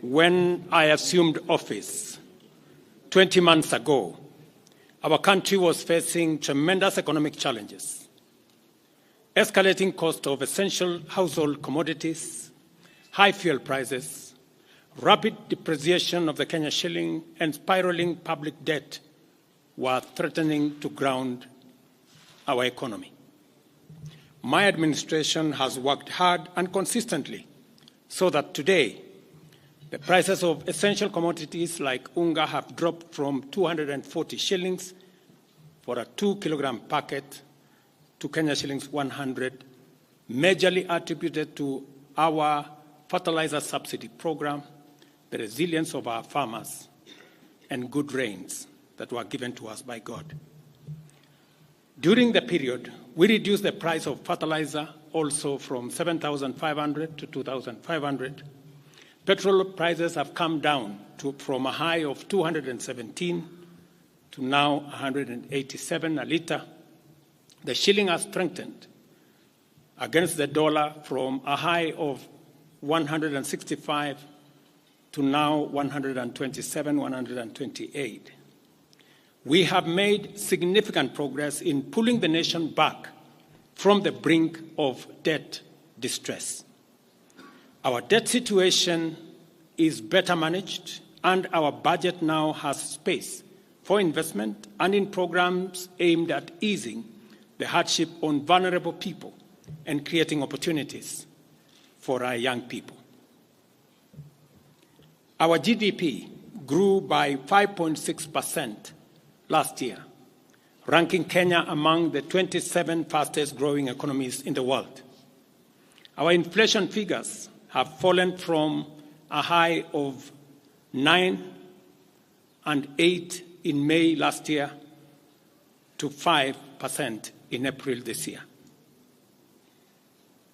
when I assumed office 20 months ago, our country was facing tremendous economic challenges, escalating cost of essential household commodities, high fuel prices, rapid depreciation of the Kenya shilling, and spiraling public debt were threatening to ground our economy. My administration has worked hard and consistently so that today the prices of essential commodities like unga have dropped from 240 shillings for a 2-kilogram packet to Kenya shillings 100, majorly attributed to our fertilizer subsidy program, the resilience of our farmers, and good rains that were given to us by God. During the period, we reduced the price of fertilizer also from 7,500 to 2,500. Petrol prices have come down from a high of 217 to now 187 a litre. The shilling has strengthened against the dollar from a high of 165 to now 127, 128. We have made significant progress in pulling the nation back from the brink of debt distress. Our debt situation is better managed, and our budget now has space for investment and in programs aimed at easing the hardship on vulnerable people and creating opportunities for our young people. Our GDP grew by 5.6% last year, ranking Kenya among the 27 fastest growing economies in the world. Our inflation figures have fallen from a high of 9 and 8 in May last year to 5% in April this year.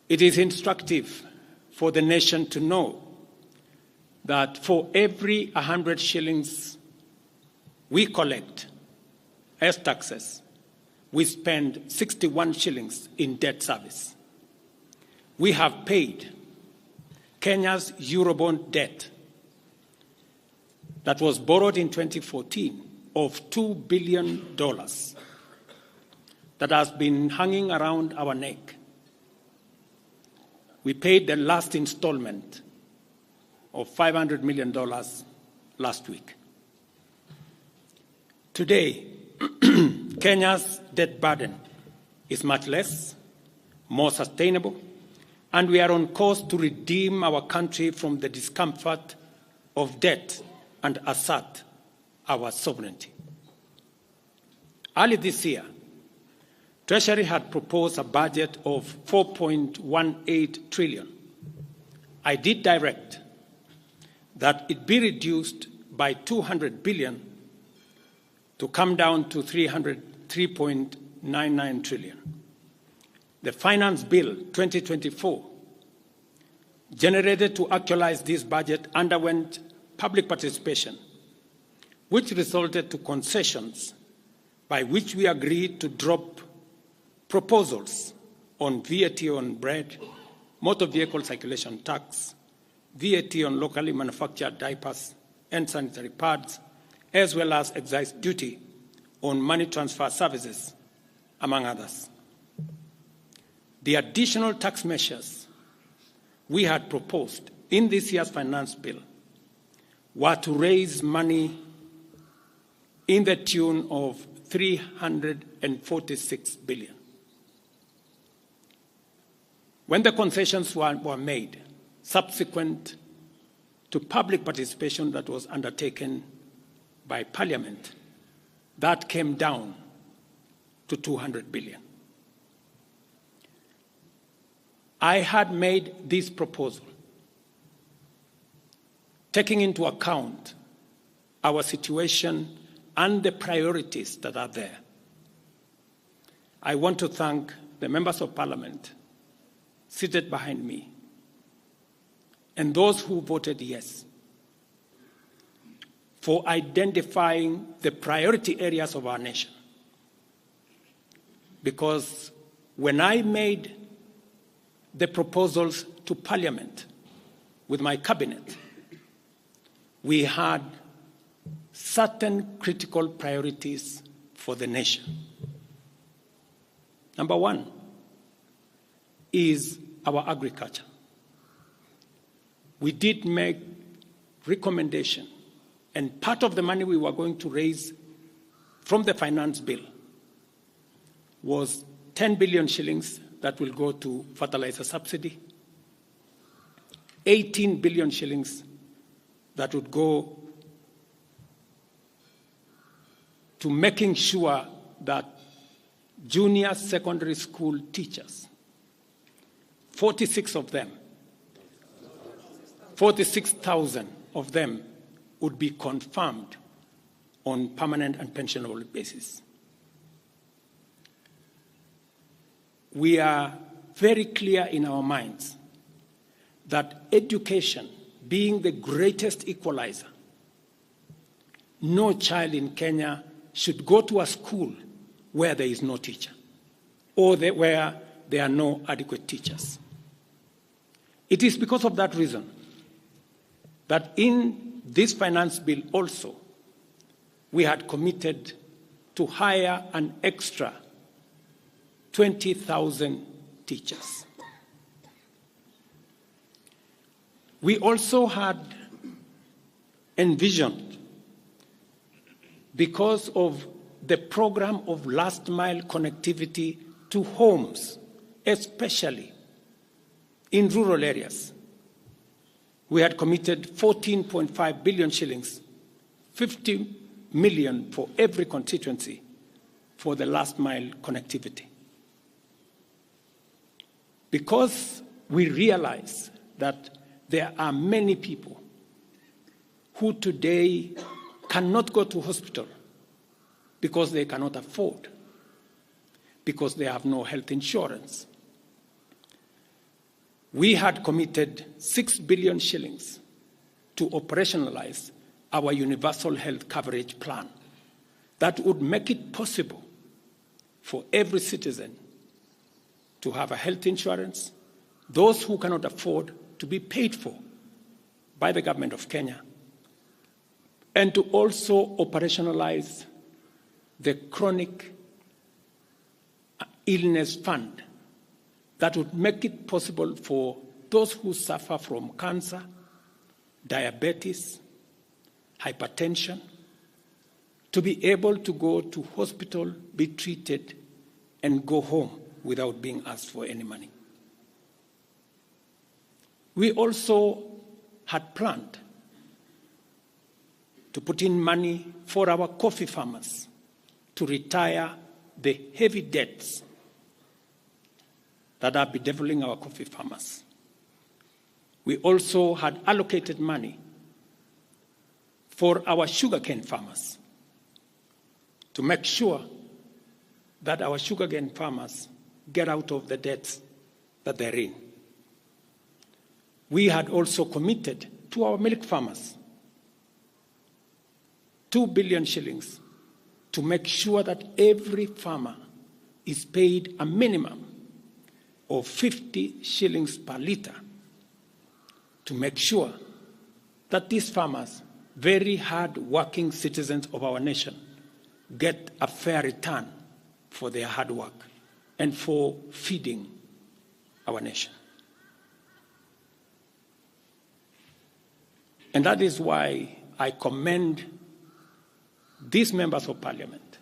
It is instructive for the nation to know that for every 100 shillings we collect as taxes, we spend 61 shillings in debt service. We have paid Kenya's Eurobond debt that was borrowed in 2014 of $2 billion that has been hanging around our neck. We paid the last installment of $500 million last week. Today, Kenya's debt burden is much less, more sustainable, and we are on course to redeem our country from the discomfort of debt and assert our sovereignty. Early this year, Treasury had proposed a budget of 4.18 trillion. I did direct that it be reduced by 200 billion to come down to 3.99 trillion. The Finance Bill 2024, generated to actualize this budget, underwent public participation, which resulted to concessions by which we agreed to drop proposals on VAT on bread, motor vehicle circulation tax, VAT on locally manufactured diapers and sanitary pads, as well as excise duty on money transfer services, among others. The additional tax measures we had proposed in this year's finance bill were to raise money in the tune of 346 billion. When the concessions were made, subsequent to public participation that was undertaken by Parliament, that came down to 200 billion. I had made this proposal taking into account our situation and the priorities that are there. I want to thank the members of Parliament seated behind me and those who voted yes for identifying the priority areas of our nation. Because when I made the proposals to Parliament with my cabinet, we had certain critical priorities for the nation. Number one is our agriculture. We did make recommendation, and part of the money we were going to raise from the finance bill was 10 billion shillings that will go to fertilizer subsidy, 18 billion shillings that would go to making sure that junior secondary school teachers, 46,000 of them would be confirmed on permanent and pensionable basis. We are very clear in our minds that education, being the greatest equalizer, no child in Kenya should go to a school where there is no teacher or where there are no adequate teachers. It is because of that reason that in this finance bill also, we had committed to hire an extra 20,000 teachers. We also had envisioned, because of the program of last mile connectivity to homes, especially in rural areas, we had committed 14.5 billion shillings, 50 million for every constituency for the last mile connectivity. Because we realize that there are many people who today cannot go to hospital because they cannot afford, because they have no health insurance. We had committed 6 billion shillings to operationalize our universal health coverage plan that would make it possible for every citizen to have a health insurance, those who cannot afford to be paid for by the government of Kenya, and to also operationalize the chronic illness fund that would make it possible for those who suffer from cancer, diabetes, hypertension, to be able to go to hospital, be treated, and go home without being asked for any money. We also had planned to put in money for our coffee farmers to retire the heavy debts that are bedeviling our coffee farmers. We also had allocated money for our sugarcane farmers to make sure that our sugarcane farmers get out of the debts that they're in. We had also committed to our milk farmers 2 billion shillings to make sure that every farmer is paid a minimum of 50 shillings per litre, to make sure that these farmers, very hard-working citizens of our nation, get a fair return for their hard work and for feeding our nation. And that is why I commend these members of parliament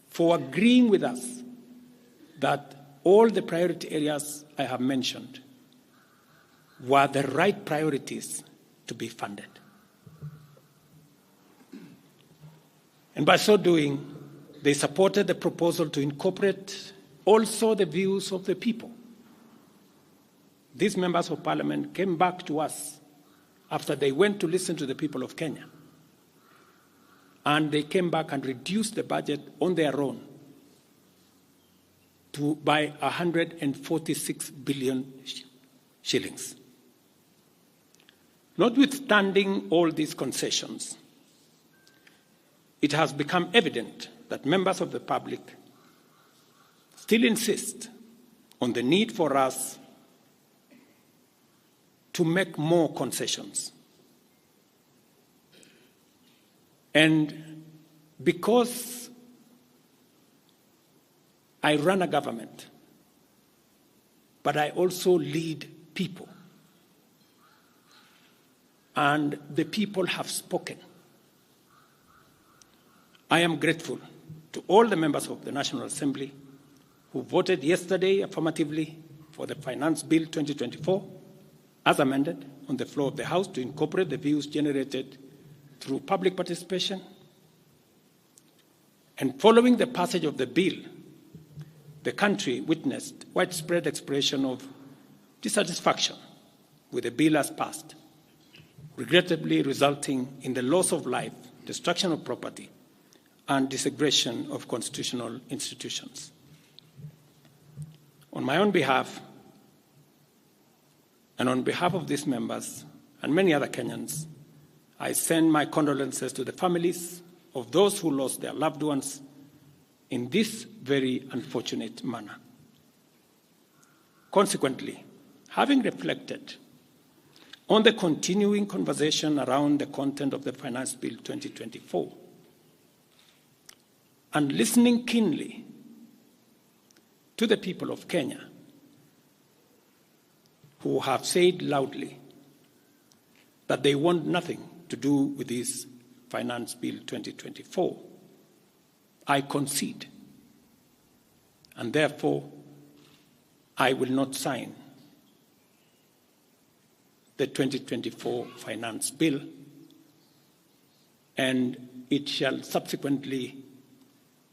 for agreeing with us that all the priority areas I have mentioned were the right priorities to be funded. And by so doing, they supported the proposal to incorporate also the views of the people. These members of parliament came back to us after they went to listen to the people of Kenya. And they came back and reduced the budget on their own by 146 billion shillings. Notwithstanding all these concessions, it has become evident that members of the public still insist on the need for us to make more concessions. And because I run a government, but I also lead people, and the people have spoken, I am grateful to all the members of the National Assembly who voted yesterday affirmatively for the Finance Bill 2024 as amended on the floor of the House to incorporate the views generated through public participation. And following the passage of the bill, the country witnessed widespread expression of dissatisfaction with the bill as passed, regrettably resulting in the loss of life, destruction of property, and disintegration of constitutional institutions. On my own behalf, and on behalf of these members and many other Kenyans, I send my condolences to the families of those who lost their loved ones in this very unfortunate manner. Consequently, having reflected on the continuing conversation around the content of the Finance Bill 2024, and listening keenly to the people of Kenya who have said loudly that they want nothing to do with this Finance Bill 2024, I concede, and therefore I will not sign the 2024 Finance Bill, and it shall subsequently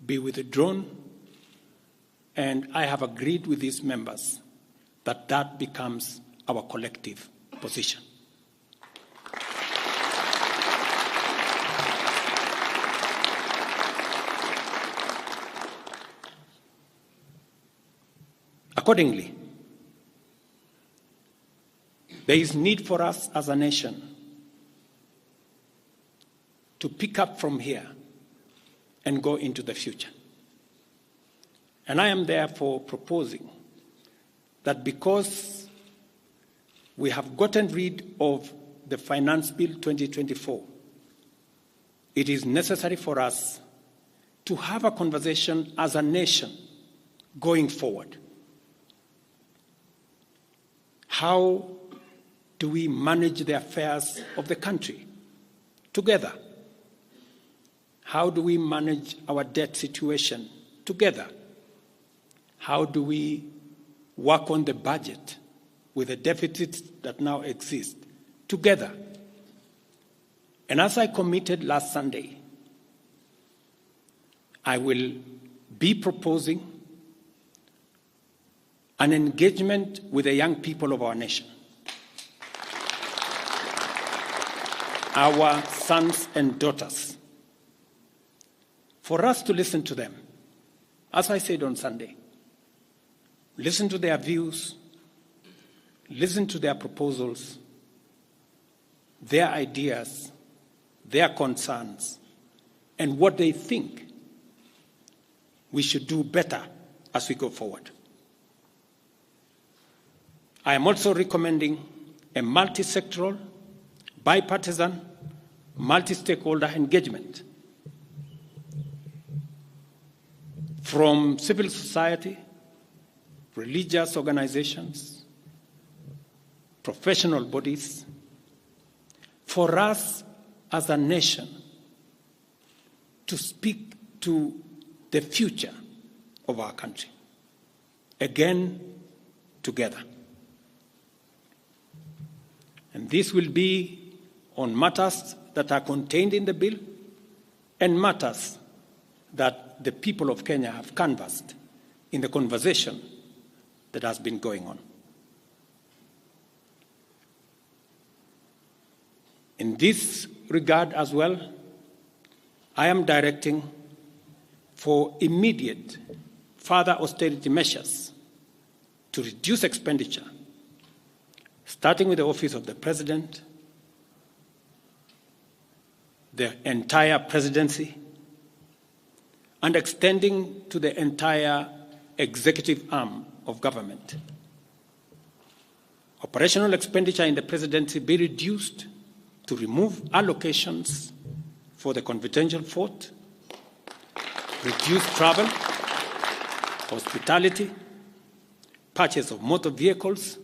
be withdrawn, and I have agreed with these members that that becomes our collective position. Accordingly, there is need for us as a nation to pick up from here and go into the future. And I am therefore proposing that because we have gotten rid of the Finance Bill 2024, it is necessary for us to have a conversation as a nation going forward. How do we manage the affairs of the country together? How do we manage our debt situation together? How do we work on the budget with the deficits that now exist together? And as I committed last Sunday, I will be proposing an engagement with the young people of our nation, our sons and daughters, for us to listen to them. As I said on Sunday, listen to their views, listen to their proposals, their ideas, their concerns, and what they think we should do better as we go forward. I am also recommending a multi-sectoral, bipartisan, multi-stakeholder engagement from civil society, religious organizations, professional bodies, for us as a nation to speak to the future of our country, again, together. And this will be on matters that are contained in the bill and matters that the people of Kenya have canvassed in the conversation that has been going on. In this regard as well, I am directing for immediate further austerity measures to reduce expenditure, starting with the Office of the President, the entire presidency, and extending to the entire executive arm of government. Operational expenditure in the presidency be reduced to remove allocations for the confidential vote, reduced travel, hospitality, purchase of motor vehicles,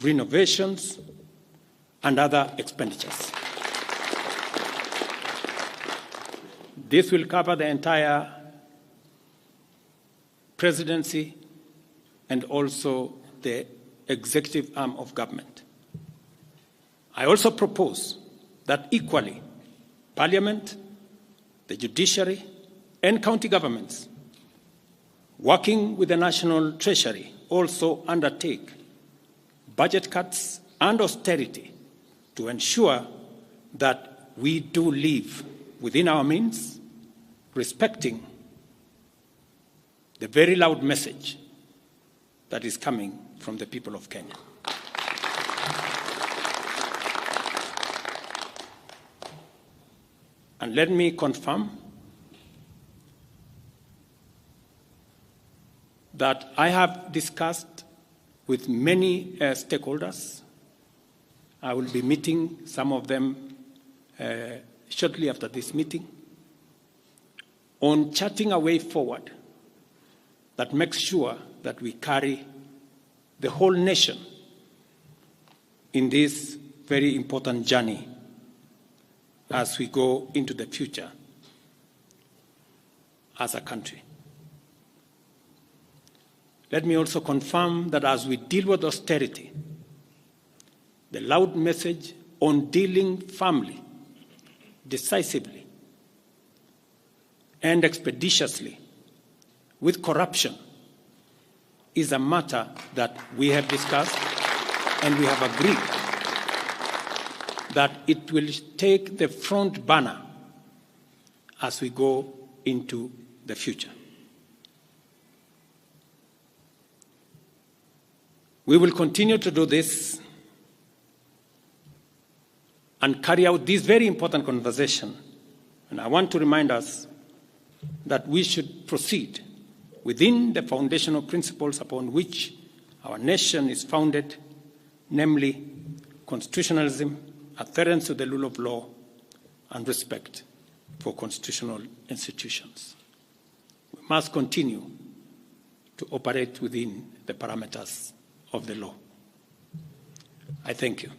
renovations, and other expenditures. This will cover the entire presidency and also the executive arm of government. I also propose that equally, Parliament, the judiciary, and county governments, working with the National Treasury, also undertake budget cuts and austerity to ensure that we do live within our means, respecting the very loud message that is coming from the people of Kenya. And let me confirm that I have discussed with many stakeholders. I will be meeting some of them shortly after this meeting on charting a way forward that makes sure that we carry the whole nation in this very important journey as we go into the future as a country. Let me also confirm that as we deal with austerity, the loud message on dealing firmly, decisively, and expeditiously with corruption is a matter that we have discussed and we have agreed that it will take the front burner as we go into the future. We will continue to do this and carry out this very important conversation. And I want to remind us that we should proceed within the foundational principles upon which our nation is founded, namely constitutionalism, adherence to the rule of law, and respect for constitutional institutions. We must continue to operate within the parameters of the law. I thank you.